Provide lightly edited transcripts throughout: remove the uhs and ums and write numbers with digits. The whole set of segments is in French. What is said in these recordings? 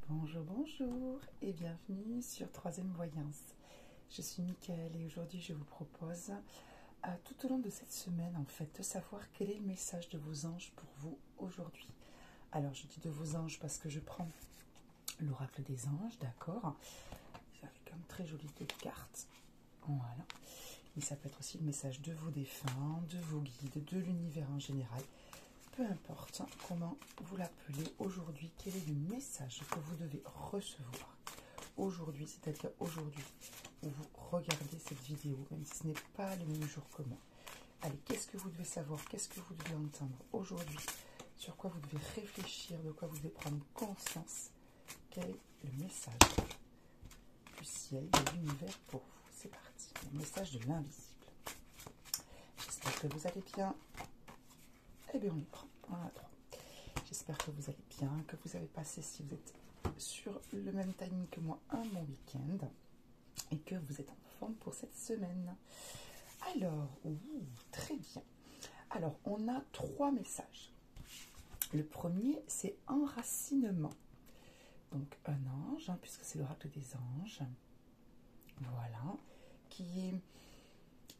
Bonjour, bonjour et bienvenue sur Troisième Voyance. Je suis Michael et aujourd'hui je vous propose tout au long de cette semaine en fait de savoir quel est le message de vos anges pour vous aujourd'hui. Alors je dis de vos anges parce que je prends l'oracle des anges, d'accord, avec un très joli jeu de cartes, voilà. Et ça peut être aussi le message de vos défunts, de vos guides, de l'univers en général. Peu importe comment vous l'appelez aujourd'hui, quel est le message que vous devez recevoir aujourd'hui, c'est-à-dire aujourd'hui où vous regardez cette vidéo, même si ce n'est pas le même jour que moi. Allez, qu'est-ce que vous devez savoir, qu'est-ce que vous devez entendre aujourd'hui, sur quoi vous devez réfléchir, de quoi vous devez prendre conscience, quel est le message du ciel, de l'univers pour vous. C'est parti, le message de l'invisible. J'espère que vous allez bien. Eh bien, on y prend. 1 à 3. J'espère que vous allez bien, que vous avez passé, si vous êtes sur le même timing que moi, un bon week-end et que vous êtes en forme pour cette semaine. Alors, très bien. Alors, on a 3 messages. Le premier, c'est enracinement. Donc, un ange, puisque c'est l'oracle des anges, voilà, qui est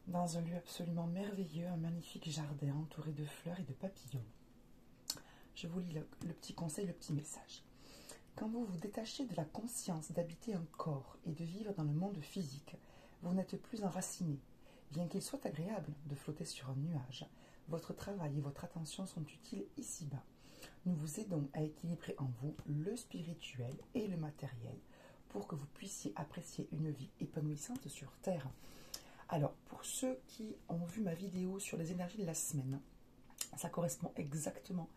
dans un lieu absolument merveilleux, un magnifique jardin entouré de fleurs et de papillons. Je vous lis le petit conseil, le petit message. Quand vous vous détachez de la conscience d'habiter un corps et de vivre dans le monde physique, vous n'êtes plus enraciné. Bien qu'il soit agréable de flotter sur un nuage, votre travail et votre attention sont utiles ici-bas. Nous vous aidons à équilibrer en vous le spirituel et le matériel pour que vous puissiez apprécier une vie épanouissante sur Terre. Alors, pour ceux qui ont vu ma vidéo sur les énergies de la semaine, ça correspond exactement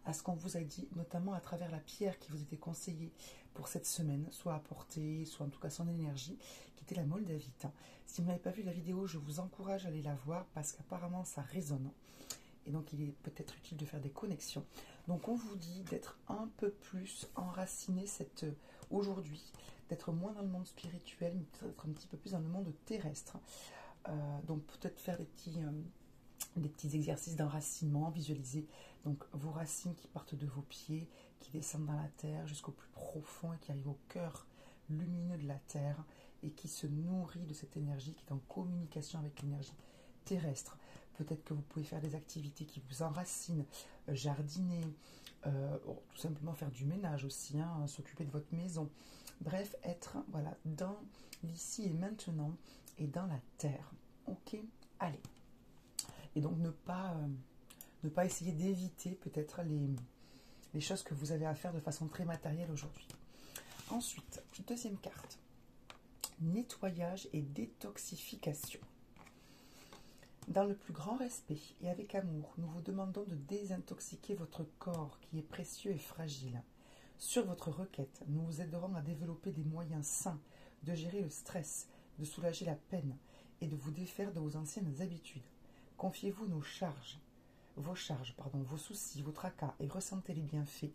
à ce qu'on vous a dit, notamment à travers la pierre qui vous était conseillée pour cette semaine, soit apportée, soit en tout cas son énergie, qui était la moldavite. Si vous n'avez pas vu la vidéo, je vous encourage à aller la voir parce qu'apparemment ça résonne. Et donc il est peut-être utile de faire des connexions. Donc on vous dit d'être un peu plus enraciné aujourd'hui, d'être moins dans le monde spirituel, mais peut-être un petit peu plus dans le monde terrestre. Donc peut-être faire des petits exercices d'enracinement, visualiser donc vos racines qui partent de vos pieds, qui descendent dans la terre jusqu'au plus profond et qui arrivent au cœur lumineux de la terre et qui se nourrit de cette énergie qui est en communication avec l'énergie terrestre. Peut-être que vous pouvez faire des activités qui vous enracinent, jardiner, tout simplement faire du ménage aussi, s'occuper de votre maison. Bref, être voilà, dans l'ici et maintenant et dans la terre. Ok, allez. Et donc ne pas essayer d'éviter peut-être les choses que vous avez à faire de façon très matérielle aujourd'hui. Ensuite, deuxième carte. Nettoyage et détoxification. Dans le plus grand respect et avec amour, nous vous demandons de désintoxiquer votre corps qui est précieux et fragile. Sur votre requête, nous vous aiderons à développer des moyens sains de gérer le stress, de soulager la peine et de vous défaire de vos anciennes habitudes. Confiez-vous vos soucis, vos tracas et ressentez les bienfaits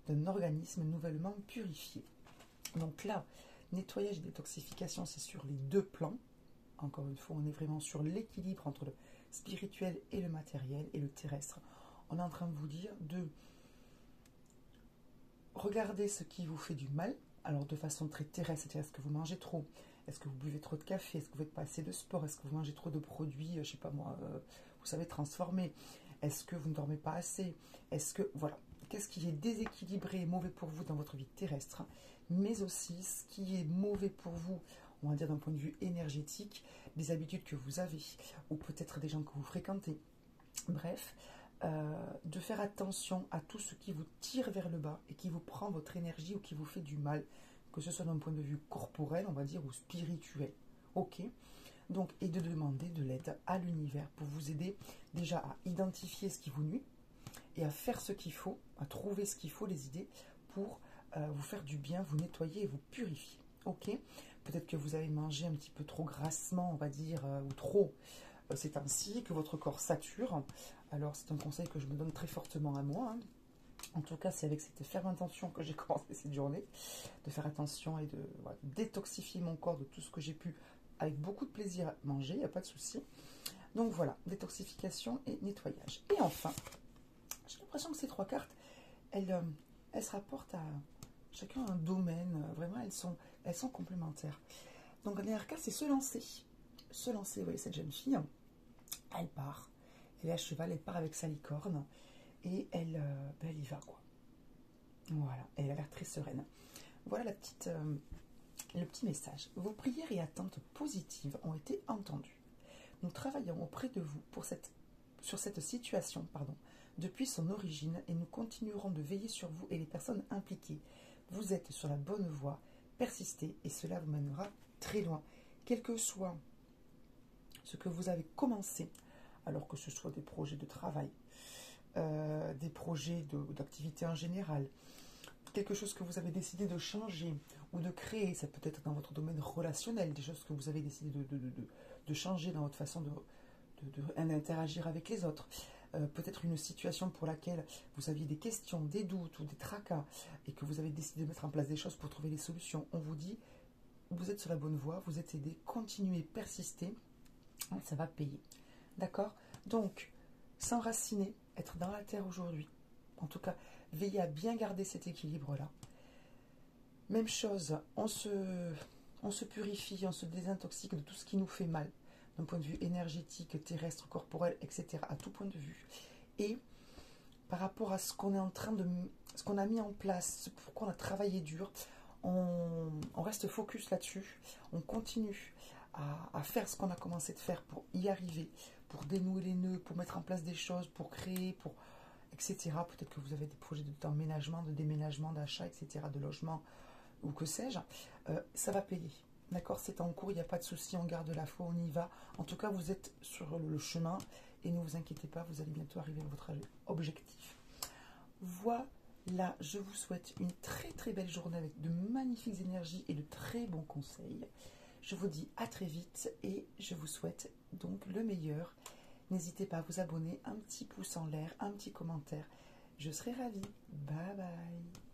d'un organisme nouvellement purifié. Donc là, nettoyage et détoxification, c'est sur les 2 plans. Encore une fois, on est vraiment sur l'équilibre entre le spirituel et le matériel et le terrestre. On est en train de vous dire de regarder ce qui vous fait du mal, alors de façon très terrestre, c'est-à-dire est-ce que vous mangez trop, est-ce que vous buvez trop de café, est-ce que vous faites pas assez de sport, est-ce que vous mangez trop de produits, je sais pas moi, vous savez, transformés, est-ce que vous ne dormez pas assez, est-ce que, voilà, qu'est-ce qui est déséquilibré et mauvais pour vous dans votre vie terrestre, mais aussi ce qui est mauvais pour vous, on va dire d'un point de vue énergétique, des habitudes que vous avez, ou peut-être des gens que vous fréquentez, bref, de faire attention à tout ce qui vous tire vers le bas et qui vous prend votre énergie ou qui vous fait du mal, que ce soit d'un point de vue corporel, on va dire, ou spirituel. Ok ? Donc, et de demander de l'aide à l'univers pour vous aider déjà à identifier ce qui vous nuit et à faire ce qu'il faut, à trouver ce qu'il faut, les idées pour vous faire du bien, vous nettoyer et vous purifier. Ok ? Peut-être que vous avez mangé un petit peu trop grassement, on va dire, ou trop ces temps-ci, que votre corps sature. Alors, c'est un conseil que je me donne très fortement à moi. En tout cas, c'est avec cette ferme intention que j'ai commencé cette journée, de faire attention et de détoxifier mon corps de tout ce que j'ai pu, avec beaucoup de plaisir, manger, il n'y a pas de souci. Donc voilà, détoxification et nettoyage. Et enfin, j'ai l'impression que ces 3 cartes, elles se rapportent à chacun a un domaine, vraiment elles sont complémentaires. Donc la dernière carte, c'est se lancer. Se lancer, vous voyez cette jeune fille, elle part, elle est à cheval, elle part avec sa licorne, et elle y va quoi. Voilà, elle a l'air très sereine. Voilà le petit message. Vos prières et attentes positives ont été entendues. Nous travaillons auprès de vous sur cette situation depuis son origine et nous continuerons de veiller sur vous et les personnes impliquées. Vous êtes sur la bonne voie, persistez et cela vous mènera très loin. Quel que soit ce que vous avez commencé, alors que ce soit des projets de travail, des projets d'activité en général, quelque chose que vous avez décidé de changer ou de créer, ça peut être dans votre domaine relationnel, des choses que vous avez décidé de changer dans votre façon d'interagir avec les autres. Peut-être une situation pour laquelle vous aviez des questions, des doutes ou des tracas et que vous avez décidé de mettre en place des choses pour trouver des solutions. On vous dit, vous êtes sur la bonne voie, vous êtes aidé, continuez, persistez, ça va payer. D'accord? Donc, s'enraciner, être dans la terre aujourd'hui. En tout cas, veillez à bien garder cet équilibre-là. Même chose, on se purifie, on se désintoxique de tout ce qui nous fait mal, d'un point de vue énergétique, terrestre, corporel, etc., à tout point de vue. Et par rapport à ce qu'on est en train ce qu'on a mis en place, pourquoi on a travaillé dur, on reste focus là-dessus, on continue à faire ce qu'on a commencé de faire pour y arriver, pour dénouer les nœuds, pour mettre en place des choses, pour créer, etc. Peut-être que vous avez des projets d'emménagement, de déménagement, d'achat, etc., de logement, ou que sais-je. Ça va payer. D'accord, c'est en cours, il n'y a pas de souci, on garde la foi, on y va. En tout cas, vous êtes sur le chemin et ne vous inquiétez pas, vous allez bientôt arriver à votre objectif. Voilà, je vous souhaite une très très belle journée avec de magnifiques énergies et de très bons conseils. Je vous dis à très vite et je vous souhaite donc le meilleur. N'hésitez pas à vous abonner, un petit pouce en l'air, un petit commentaire. Je serai ravie. Bye bye.